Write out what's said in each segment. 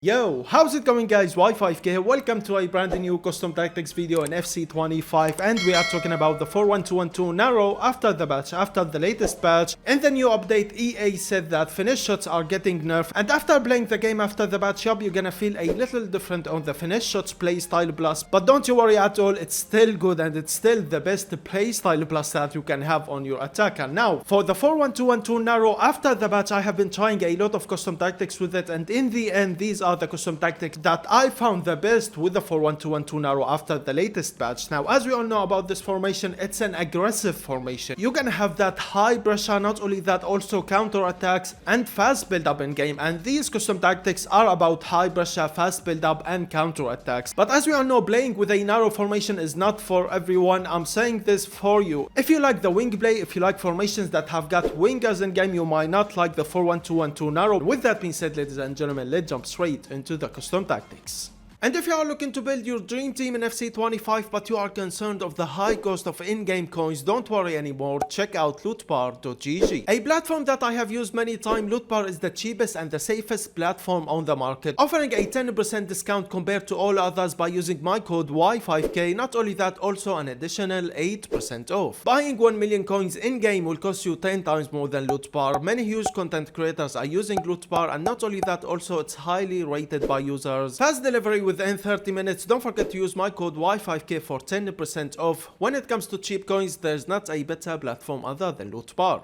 Yo, how's it going guys? Y5K here. Welcome to a brand new custom tactics video in FC25, and we are talking about the 4-1-2-1-2 narrow after the patch, after the latest patch. In the new update, EA said that finish shots are getting nerfed, and after playing the game after the patch, you're gonna feel a little different on the finish shots playstyle plus, but don't you worry at all, it's still good and it's still the best playstyle plus that you can have on your attacker. Now, for the 4-1-2-1-2 narrow after the patch, I have been trying a lot of custom tactics with it, and in the end, these are the custom tactics that I found the best with the 4-1-2-1-2 narrow after the latest patch. Now, as we all know about this formation, it's an aggressive formation. You're gonna have that high pressure, not only that, also counter attacks and fast build up in game, and these custom tactics are about high pressure, fast build up and counter attacks. But as we all know, playing with a narrow formation is not for everyone. I'm saying this for you. If you like the wing play, if you like formations that have got wingers in game, you might not like the 4-1-2-1-2 narrow. With that being said, ladies and gentlemen, let's jump straight into the custom tactics. And if you are looking to build your dream team in FC25 but you are concerned of the high cost of in-game coins, don't worry anymore, check out lootbar.gg. A platform that I have used many times. Lootbar is the cheapest and the safest platform on the market, offering a 10% discount compared to all others by using my code Y5K. Not only that, also an additional 8% off. Buying 1 million coins in-game will cost you 10 times more than Lootbar. Many huge content creators are using Lootbar, and not only that, also it's highly rated by users. Fast delivery within 30 minutes. Don't forget to use my code Y5K for 10% off. When it comes to cheap coins, there's not a better platform other than Lootbar.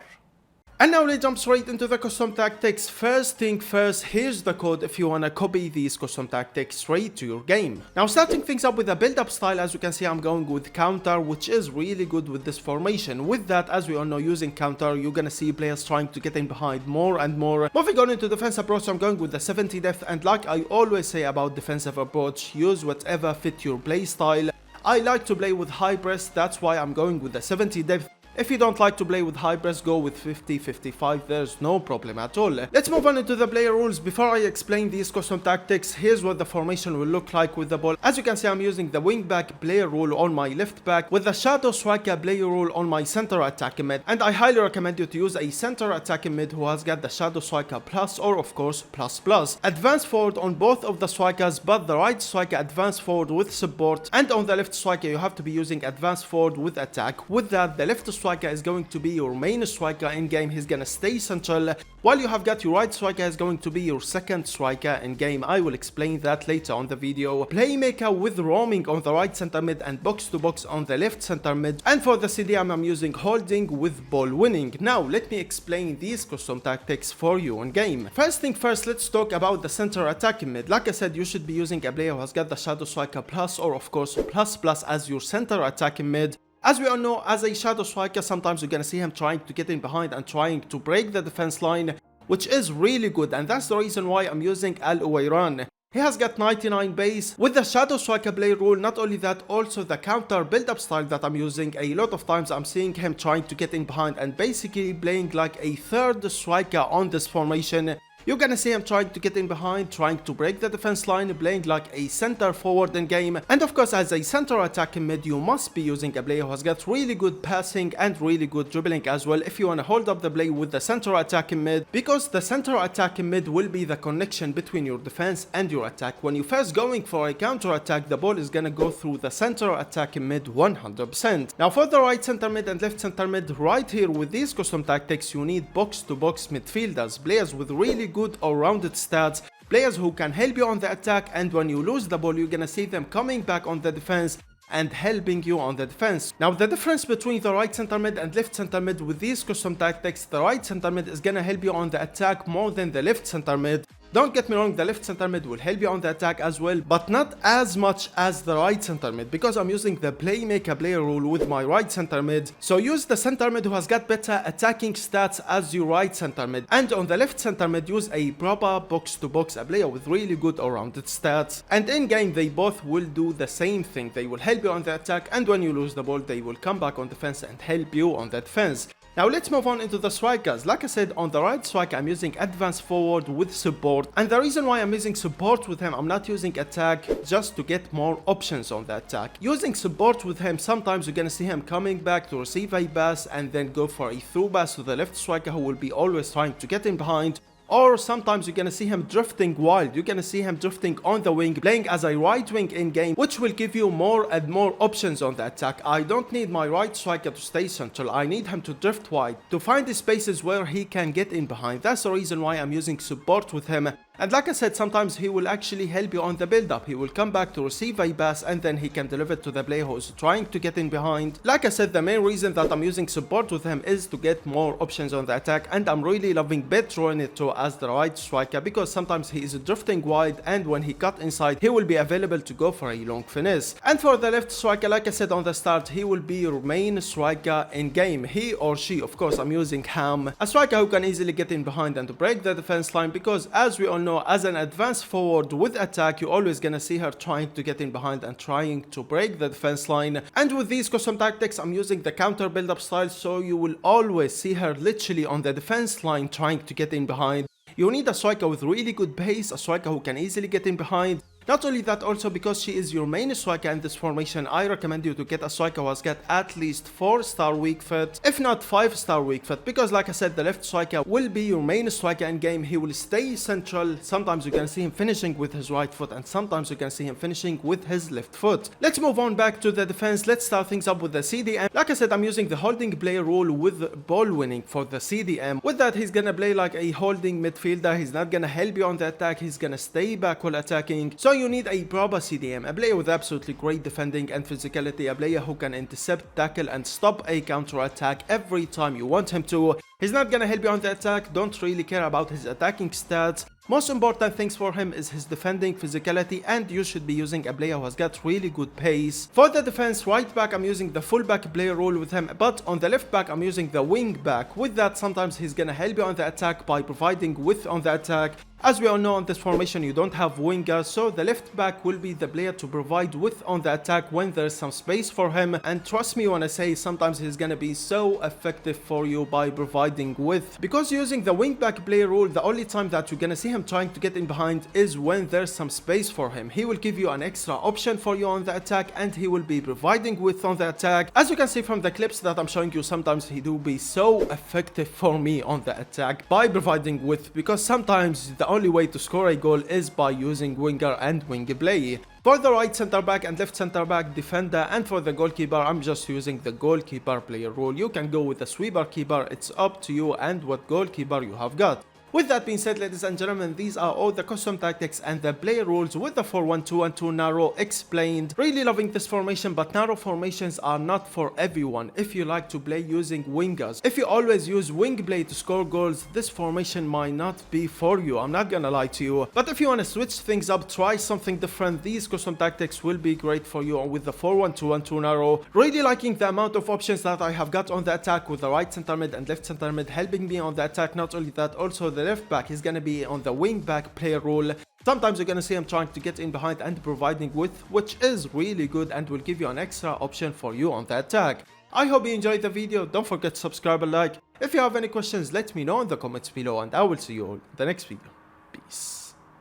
And now let's jump straight into the custom tactics. First thing first, here's the code if you wanna copy these custom tactics straight to your game. Now, starting things up with the build-up style, as you can see, I'm going with counter, which is really good with this formation. With that, as we all know, using counter, you're gonna see players trying to get in behind more and more. Moving on into defense approach, I'm going with the 70 depth, and like I always say about defensive approach, use whatever fit your play style. I like to play with high press, that's why I'm going with the 70 depth. If you don't like to play with high press, go with 50-55, there's no problem at all. Let's move on into the player rules. Before I explain these custom tactics, here's what the formation will look like with the ball. As you can see, I'm using the wing back player rule on my left back, with the shadow striker player rule on my center attacking mid, and I highly recommend you to use a center attacking mid who has got the shadow striker plus, or of course plus plus. Advance forward on both of the strikers, but the right striker advance forward with support, and on the left striker you have to be using advance forward with attack. With that, the left striker is going to be your main striker in game. He's gonna stay central, while you have got your right striker is going to be your second striker in game. I will explain that later on the video. Playmaker with roaming on the right center mid and box to box on the left center mid, and for the CDM I'm using holding with ball winning. Now let me explain these custom tactics for you in game. First thing first, let's talk about the center attacking mid. Like I said, you should be using a player who has got the shadow striker plus, or of course plus plus as your center attacking mid. As we all know, as a shadow striker, sometimes you're gonna see him trying to get in behind and trying to break the defense line, which is really good, and that's the reason why I'm using Al Uwairan. He has got 99 base. With the shadow striker play rule, not only that, also the counter build-up style that I'm using, a lot of times I'm seeing him trying to get in behind and basically playing like a third striker on this formation. You're gonna see him trying to get in behind, trying to break the defense line, playing like a center forward in game. And of course, as a center attacking mid, you must be using a player who has got really good passing and really good dribbling as well if you wanna hold up the play with the center attacking mid, because the center attacking mid will be the connection between your defense and your attack. When you're first going for a counter attack, the ball is gonna go through the center attacking mid 100%. Now for the right center mid and left center mid, right here with these custom tactics, you need box to box midfielders, players with really good all-rounded stats, players who can help you on the attack, and when you lose the ball, you're gonna see them coming back on the defense and helping you on the defense. Now the difference between the right center mid and left center mid with these custom tactics, the right center mid is gonna help you on the attack more than the left center mid. Don't get me wrong, the left center mid will help you on the attack as well, but not as much as the right center mid, because I'm using the playmaker player rule with my right center mid. So use the center mid who has got better attacking stats as your right center mid, and on the left center mid use a proper box to box, a player with really good all-rounded stats, and in game they both will do the same thing. They will help you on the attack, and when you lose the ball they will come back on defense and help you on the defense. Now let's move on into the strikers. Like I said, on the right striker I'm using advance forward with support, and the reason why I'm using support with him, I'm not using attack just to get more options on the attack. Using support with him, sometimes you're gonna see him coming back to receive a pass and then go for a through pass to the left striker who will be always trying to get in behind, Or sometimes you're gonna see him drifting wild, you're gonna see him drifting on the wing, playing as a right wing in game, which will give you more and more options on the attack. I don't need my right striker to stay central, I need him to drift wide, to find the spaces where he can get in behind. That's the reason why I'm using support with him. And like I said, sometimes he will actually help you on the build up. He will come back to receive a pass and then he can deliver it to the player who's trying to get in behind. Like I said, the main reason that I'm using support with him is to get more options on the attack, and I'm really loving throwing it to as the right striker, because sometimes he is drifting wide and when he cut inside he will be available to go for a long finish. And for the left striker, like I said on the start, he will be your main striker in game. He or she, of course I'm using Ham, a striker who can easily get in behind and to break the defense line, because as we all know, as an advanced forward with attack, you're always gonna see her trying to get in behind and trying to break the defense line. And with these custom tactics, I'm using the counter build-up style, so you will always see her literally on the defense line trying to get in behind. You need a striker with really good pace, a striker who can easily get in behind. Not only that, also because she is your main striker in this formation, I recommend you to get a striker who has got at least 4-star weak foot, if not 5-star weak foot, because like I said, the left striker will be your main striker in game. He will stay central. Sometimes you can see him finishing with his right foot and sometimes you can see him finishing with his left foot. Let's move on back to the defense. Let's start things up with the CDM. Like I said, I'm using the holding player rule with ball winning for the CDM. With that, he's gonna play like a holding midfielder. He's not gonna help you on the attack, he's gonna stay back while attacking. So you need a proper CDM, a player with absolutely great defending and physicality, a player who can intercept, tackle and stop a counter attack every time you want him to. He's not gonna help you on the attack, don't really care about his attacking stats. Most important things for him is his defending, physicality, and you should be using a player who has got really good pace. For the defense, right back I'm using the full back player role with him, but on the left back I'm using the wing back. With that, sometimes he's gonna help you on the attack by providing width on the attack. As we all know, in this formation you don't have wingers, so the left back will be the player to provide width on the attack when there's some space for him. And trust me when I say sometimes he's gonna be so effective for you by providing width, because using the wing back player rule, the only time that you're gonna see him trying to get in behind is when there's some space for him. He will give you an extra option for you on the attack and he will be providing width on the attack. As you can see from the clips that I'm showing you, sometimes he do be so effective for me on the attack by providing width, because sometimes the only way to score a goal is by using winger and wing play. For the right center back and left center back, defender, and for the goalkeeper, I'm just using the goalkeeper player rule. You can go with the sweeper keeper, it's up to you and what goalkeeper you have got. With that being said, ladies and gentlemen, these are all the custom tactics and the player rules with the 4-1-2-1-2 narrow explained. Really loving this formation, but narrow formations are not for everyone. If you like to play using wingers, if you always use wing play to score goals, this formation might not be for you, I'm not gonna lie to you. But if you want to switch things up, try something different, these custom tactics will be great for you with the 4-1-2-1-2 narrow. Really liking the amount of options that I have got on the attack with the right center mid and left center mid helping me on the attack. Not only that, also the left back is gonna be on the wing back player role. Sometimes you're gonna see him trying to get in behind and providing width, which is really good and will give you an extra option for you on the attack. I hope you enjoyed the video. Don't forget to subscribe and like. If you have any questions, let me know in the comments below and I will see you all in the next video. Peace.